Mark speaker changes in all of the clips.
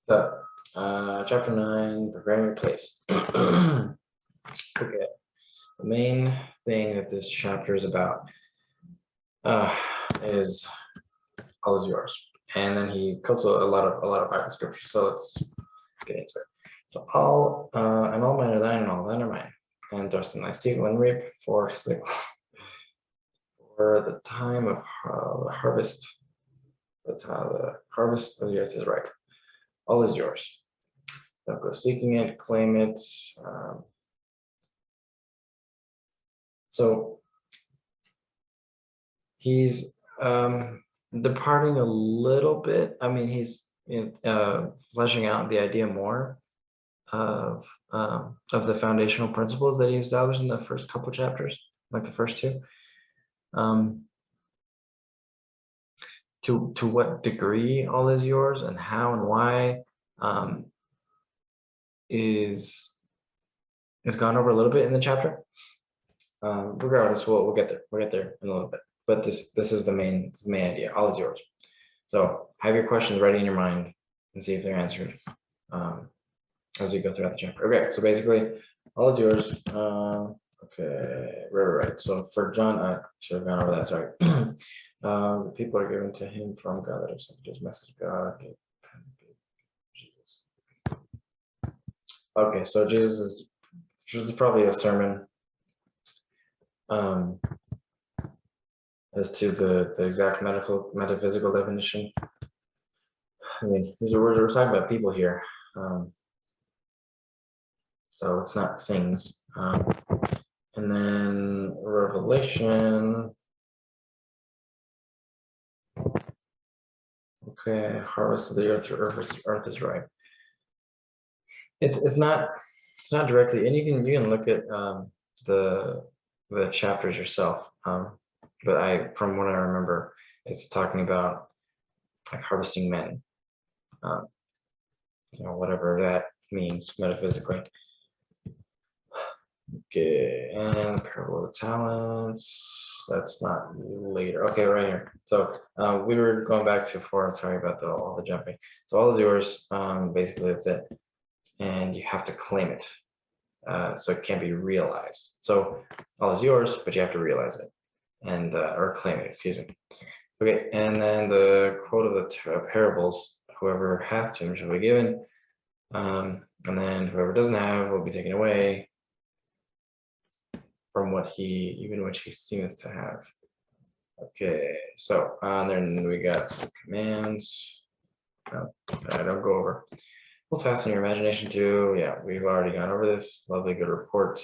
Speaker 1: So, chapter 9, preparing your place. Okay, the main thing that this chapter is about is all is yours, and then he quotes a lot of Bible scripture. So let's get into it. So all and all mine are thine, and all thine are mine, and thrust in thy seed when reap for the time of the harvest. The harvest of the earth is ripe. All is yours. Don't go seeking it, claim it. So he's departing a little bit. I mean, he's fleshing out the idea more of the foundational principles that he established in the first couple chapters, like the first two. To what degree all is yours and how and why is gone over a little bit in the chapter. Regardless, we'll get there. We'll get there in a little bit. But this is the main idea. All is yours. So have your questions ready in your mind and see if they're answered as we go throughout the chapter. Okay, so basically, all is yours. Okay, right. So for John, I should have gone over that. Sorry. The people are given to him from God that have sent his message. God, Jesus. Okay, so this is probably a sermon as to the exact metaphysical definition. I mean, we're talking about people here, so it's not things. And then Revelation. Okay, harvest of the earth is ripe. It's not directly, and you can look at the chapters yourself. But from what I remember, it's talking about like harvesting men. Whatever that means metaphysically. Okay, and parable of the talents. That's not later. Okay, right here. So we were going back to 4. Sorry about all the jumping. So all is yours. Basically, that's it, and you have to claim it. So it can't be realized. So all is yours, but you have to realize it and or claim it. Excuse me. Okay, and then the quote of the parables: "Whoever hath to him shall be given, and then whoever doesn't have will be taken away from which he seemeth to have." Okay, so then we got some commands. No, I don't go over. Hold fast in your imagination too. Yeah, we've already gone over this. Lovely, good report.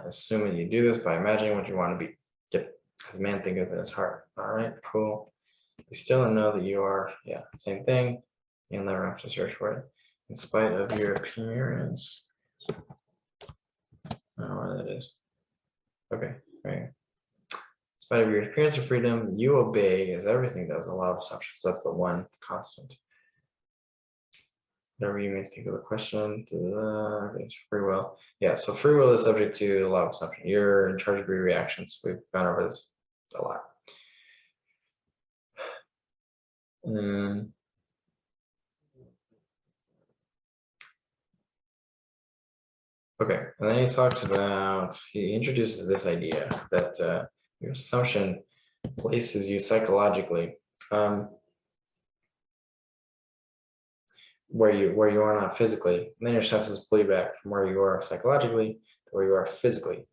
Speaker 1: Assuming you do this by imagining what you want to be. Yep, as man thinketh in his heart. All right, cool. You still don't know that you are. Yeah, same thing. You'll never have to search for it. In spite of your appearance. I don't know where that is. Okay, right. In spite of your appearance of freedom, you obey, as everything does, the law of assumption. So that's the one constant. Whatever you may think of the question, free will. Yeah, so free will is subject to the law of assumption. You're in charge of your reactions. We've gone over this a lot. Okay, and then he introduces this idea that your assumption places you psychologically where you are not physically, and then your senses pull you back from where you are psychologically to where you are physically.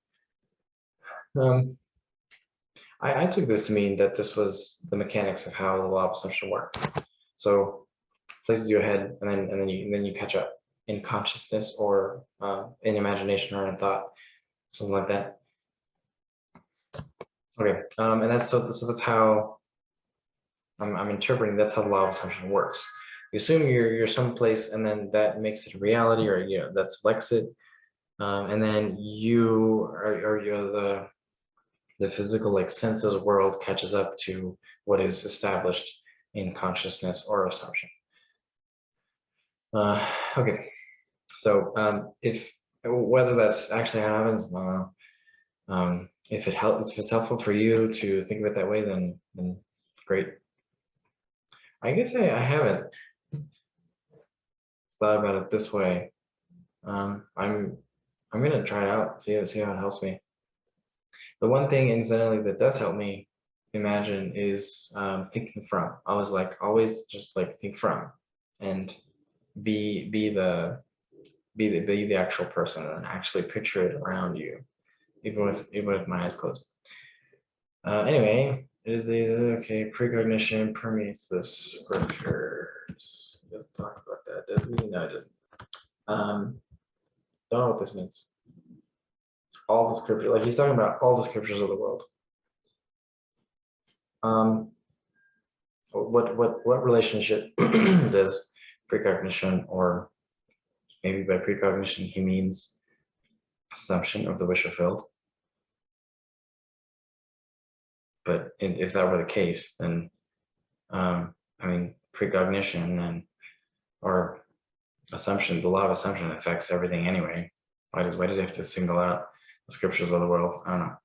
Speaker 1: I took this to mean that this was the mechanics of how the law of assumption works. So places you ahead, and then you catch up in consciousness or in imagination or in thought, something like that. Okay, and that's that's how I'm interpreting. That's how the law of assumption works. You assume you're someplace, and then that makes it a reality, or that selects it, and then the physical like senses world catches up to what is established in consciousness or assumption. Okay, so if whether that's actually happens, if it's helpful for you to think of it that way, then great. I guess I haven't thought about it this way. I'm gonna try it out, see how it helps me. The one thing incidentally that does help me imagine is thinking from. I was like always just like think from and be the actual person and actually picture it around you, even with my eyes closed. Anyway, it is the okay precognition permeates the scriptures. We'll talk about that, doesn't he? No, it doesn't. Don't know what this means. All the scripture, like he's talking about all the scriptures of the world. What relationship does precognition, or maybe by precognition he means assumption of the wish fulfilled? But if that were the case, then I mean precognition and or assumption, the law of assumption affects everything anyway. Why does he have to single out the scriptures of the world? I don't know.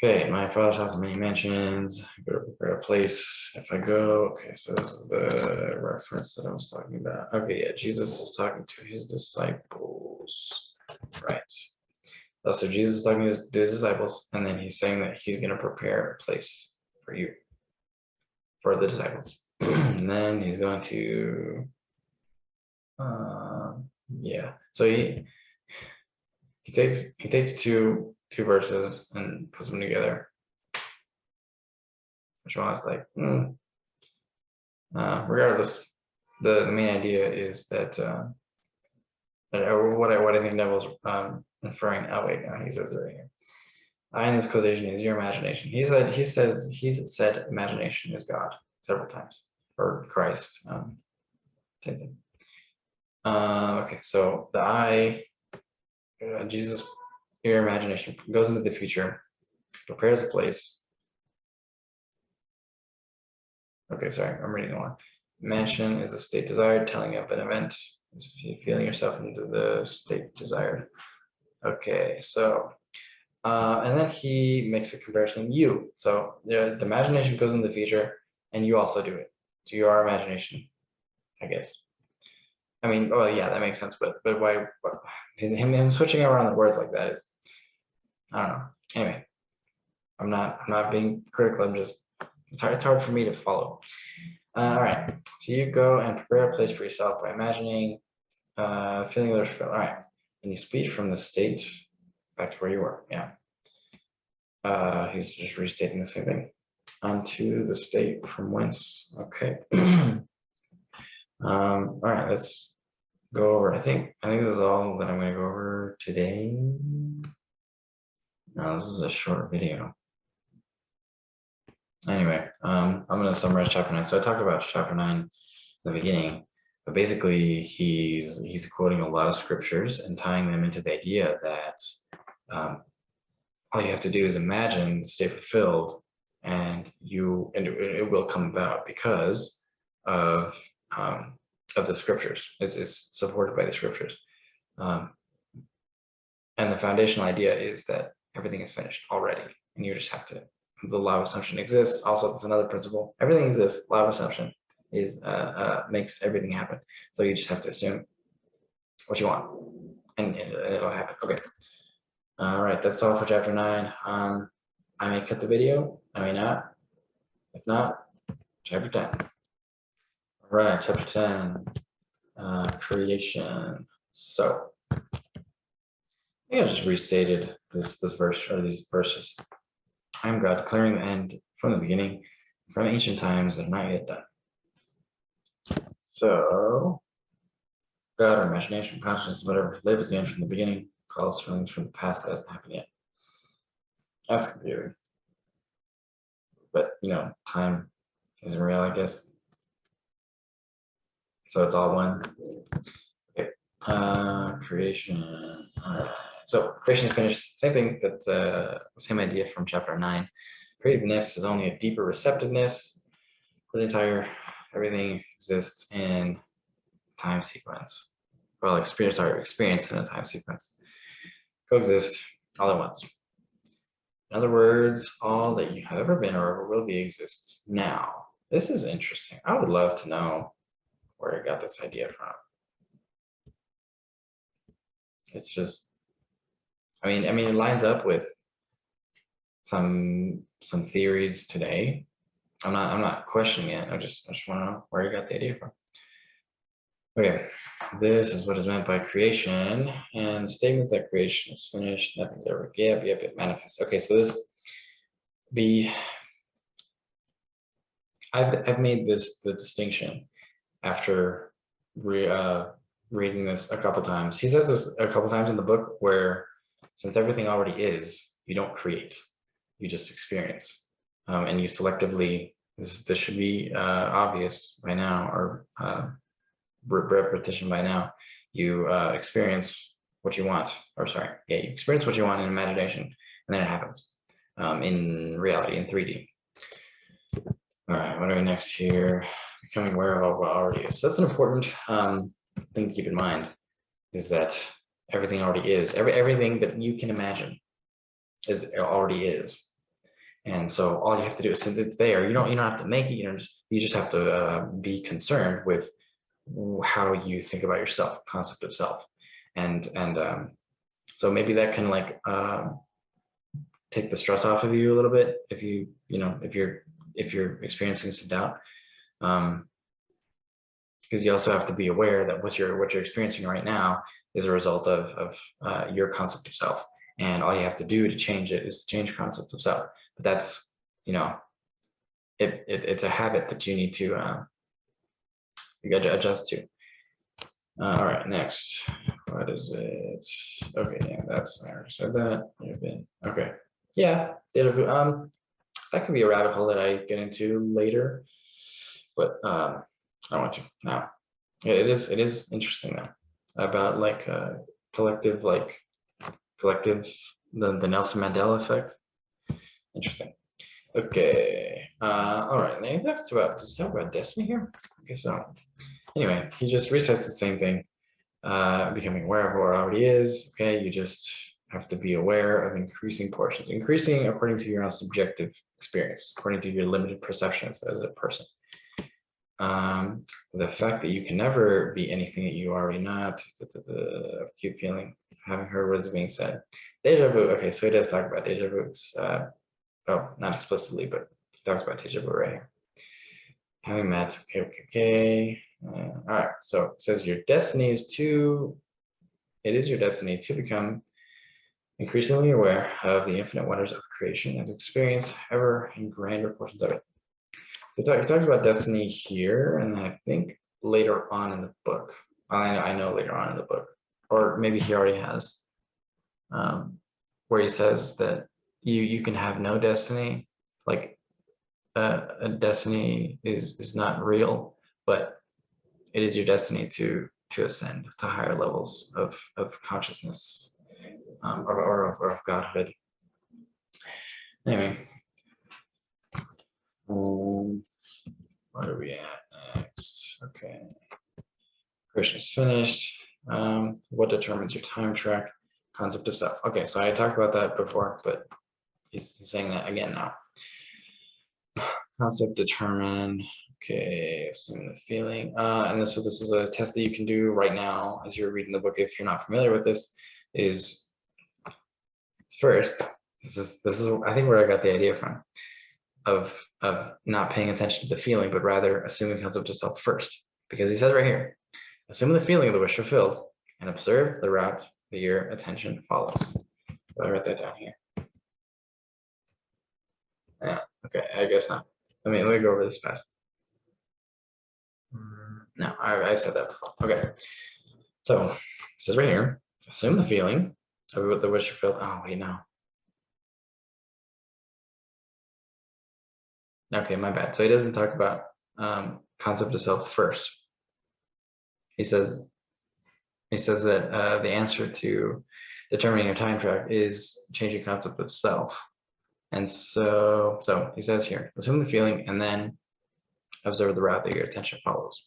Speaker 1: Okay, my father's house has many mansions. I go to prepare a place. If I go, okay, so this is the reference that I was talking about. Okay, yeah, Jesus is talking to his disciples, right? So Jesus is talking to his disciples, and then he's saying that he's going to prepare a place for you, for the disciples. And then he's going to, yeah. So he takes two verses and puts them together, which I was like, regardless, the main idea is that what I think Neville's inferring. Oh wait, no, he says it right here. In this causation is your imagination. He's said imagination is God several times, or Christ. Same thing. Okay, so the I, Jesus, your imagination goes into the future, prepares a place. Okay, sorry, I'm reading along. Mansion is a state desired, telling of an event, feeling yourself into the state desired. Okay, so, and then he makes a comparison, you. So the imagination goes into the future, and you also do it. So you are imagination, I guess. I mean, well, yeah, that makes sense, but why, him switching around the words like that is, I don't know. Anyway, I'm not being critical, I'm just, it's hard for me to follow. All right, so you go and prepare a place for yourself by imagining, feeling others feel. All right, and you speak from the state back to where you were. Yeah, he's just restating the same thing. Onto the state from whence. Okay. All right, let's go over. I think this is all that I'm going to go over today. No, this is a short video. Anyway, I'm going to summarize chapter 9. So I talked about chapter 9 in the beginning, but basically he's quoting a lot of scriptures and tying them into the idea that all you have to do is imagine the state fulfilled, and it will come about because of the scriptures. It's supported by the scriptures, and the foundational idea is that everything is finished already, and you just have to. The law of assumption exists. Also, that's another principle. Everything exists. Law of assumption is makes everything happen. So you just have to assume what you want, and it'll happen. Okay. All right, that's all for chapter 9. I may cut the video. I may not. If not, chapter 10. All right, chapter 10, creation. So I think I just restated this verse, or these verses. I am God, declaring the end from the beginning, from ancient times, and not yet done. So, God, or imagination, consciousness, whatever, lives the end from the beginning, calls feelings from the past that hasn't happened yet. That's confusing. But, time isn't real, I guess. So it's all one. Okay. Creation. All right. So creation is finished. Same thing, that same idea from chapter 9. Creativeness is only a deeper receptiveness for the entire, everything exists in time sequence. Well, experience in a time sequence. Coexist all at once. In other words, all that you have ever been or ever will be exists now. This is interesting. I would love to know where I got this idea from. It's just, I mean, it lines up with some theories today. I'm not questioning it. I just want to know where you got the idea from. Okay, this is what is meant by creation, and the statement that creation is finished, nothing's ever. Yep, it manifests. Okay, so this I've made this the distinction after reading this a couple times. He says this a couple times in the book, where since everything already is, you don't create, you just experience, and you selectively. This should be obvious by now, or repetition by now. You experience what you want, or sorry, yeah, you experience what you want in imagination, and then it happens in reality, in 3D. All right, what are we next here? Becoming aware of what already is. So that's an important thing to keep in mind, is that everything already is. Everything that you can imagine already is. And so all you have to do is, since it's there, you don't have to make it. You just have to be concerned with how you think about yourself, concept of self, and so maybe that can like take the stress off of you a little bit if if you're experiencing some doubt, because you also have to be aware that what you're experiencing right now is a result of your concept of self, and all you have to do to change it is to change your concept of self. But that's it's a habit that you need to adjust to. All right, next. What is it? Okay, yeah, that's, I already said that. Okay, yeah, deja vu. That could be a rabbit hole that I get into later, but I don't want to now. It is interesting though, about like collective, the Nelson Mandela effect. Interesting. Okay. All right. Let's talk about destiny here. Okay, so anyway, he just resets the same thing. Becoming aware of what already is. Okay, you just have to be aware of increasing portions, increasing according to your own subjective experience, according to your limited perceptions as a person. The fact that you can never be anything that you are already not. Keep feeling, having heard what is being said. Deja vu. Okay, so he does talk about deja vu. Oh, not explicitly, but he talks about deja vu right here. Having met. Okay. All right. So it says your destiny is it is your destiny to become increasingly aware of the infinite wonders of creation and to experience ever in grander portions of it. So he talks about destiny here, and then I think later on in the book, I know later on in the book, or maybe he already has, where he says that you can have no destiny, like a destiny is not real, but it is your destiny to ascend to higher levels of consciousness, or of godhood. Anyway, what are we at next? Okay, Krishna's finished. What determines your time track? Concept of self. Okay, so I talked about that before, but he's saying that again now. Concept determine. Okay, assume the feeling. And so this is a test that you can do right now as you're reading the book. If you're not familiar with this, is first, this is I think where I got the idea from, of not paying attention to the feeling, but rather assuming concept of self first. Because he says right here, assume the feeling of the wish fulfilled and observe the route that your attention follows. So I write that down here. Yeah, okay, I guess not. Let me go over this fast. No, I've said that before. Okay, so it says right here, assume the feeling of what the wish fulfilled. Oh wait, no. Okay, my bad. So he doesn't talk about concept of self first. He says that the answer to determining your time track is changing concept of self. And so he says here, assume the feeling and then observe the route that your attention follows.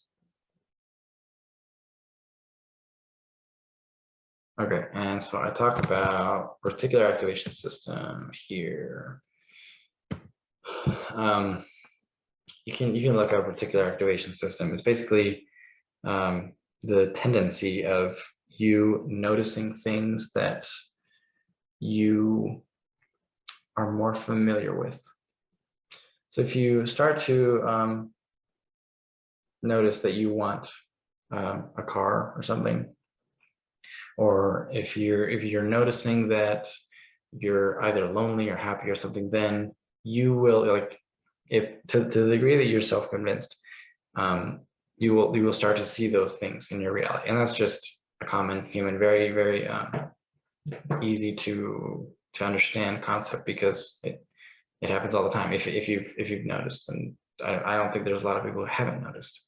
Speaker 1: Okay, and so I talk about reticular activation system here. You can look up reticular activation system. It's basically the tendency of you noticing things that you are more familiar with. So if you start to notice that you want a car or something, or if you're noticing that you're either lonely or happy or something, then you will, like, if to the degree that you're self-convinced, you will start to see those things in your reality. And that's just a common human, very, very easy to understand concept, because it happens all the time. If you've noticed, and I don't think there's a lot of people who haven't noticed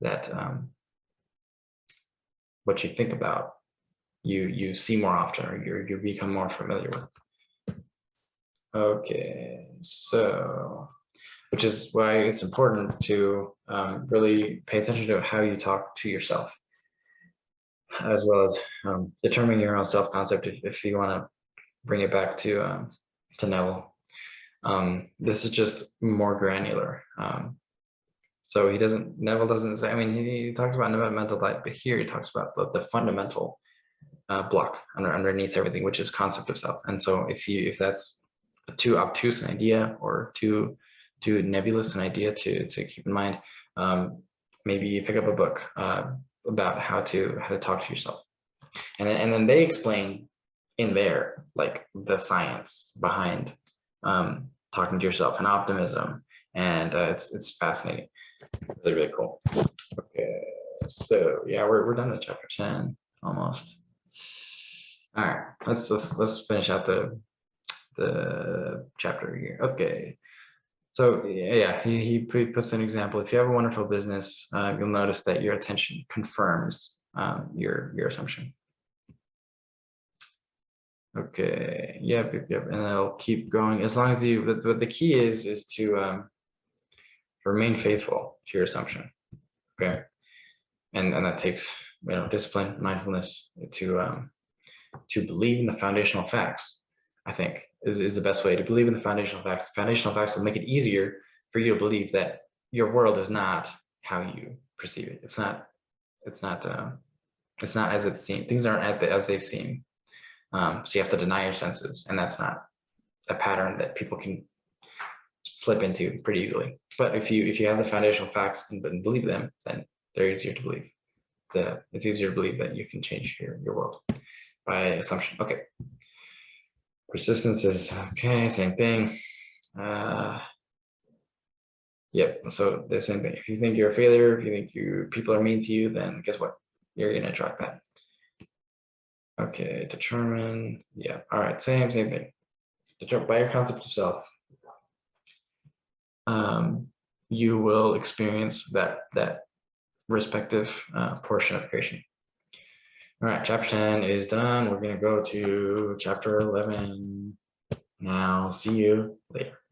Speaker 1: that what you think about, you see more often, or you become more familiar with. Okay, so, which is why it's important to really pay attention to how you talk to yourself, as well as determining your own self-concept, if you want to bring it back to Neville. This is just more granular. So Neville doesn't say, I mean, he talks about mental type, but here he talks about the fundamental block underneath everything, which is concept of self. And so if that's a too obtuse an idea, or too nebulous an idea to keep in mind, maybe you pick up a book about how to talk to yourself, and then they explain in there, like, the science behind talking to yourself and optimism, and it's fascinating, really, really cool. Okay, so yeah, we're done with chapter 10 almost. All right, let's finish out the chapter here. Okay, so yeah, he puts an example. If you have a wonderful business, you'll notice that your attention confirms your assumption. Okay, yep, and it'll keep going as long as you. But the key is to remain faithful to your assumption. Okay, and that takes, discipline, mindfulness, to believe in the foundational facts. I think is the best way to believe in the foundational facts. The foundational facts will make it easier for you to believe that your world is not how you perceive it. It's not as it seems. Things aren't as they seem. So you have to deny your senses, and that's not a pattern that people can slip into pretty easily. But if you have the foundational facts and believe them, then they're easier to believe. It's easier to believe that you can change your world by assumption. Okay. Persistence is okay, same thing. Yep, so the same thing. If you think you're a failure, if you think people are mean to you, then guess what? You're gonna attract that. Okay, determine, yeah, all right, same thing. By your concept of self, you will experience that respective portion of creation. All right, chapter 10 is done. We're gonna go to chapter 11 now. See you later.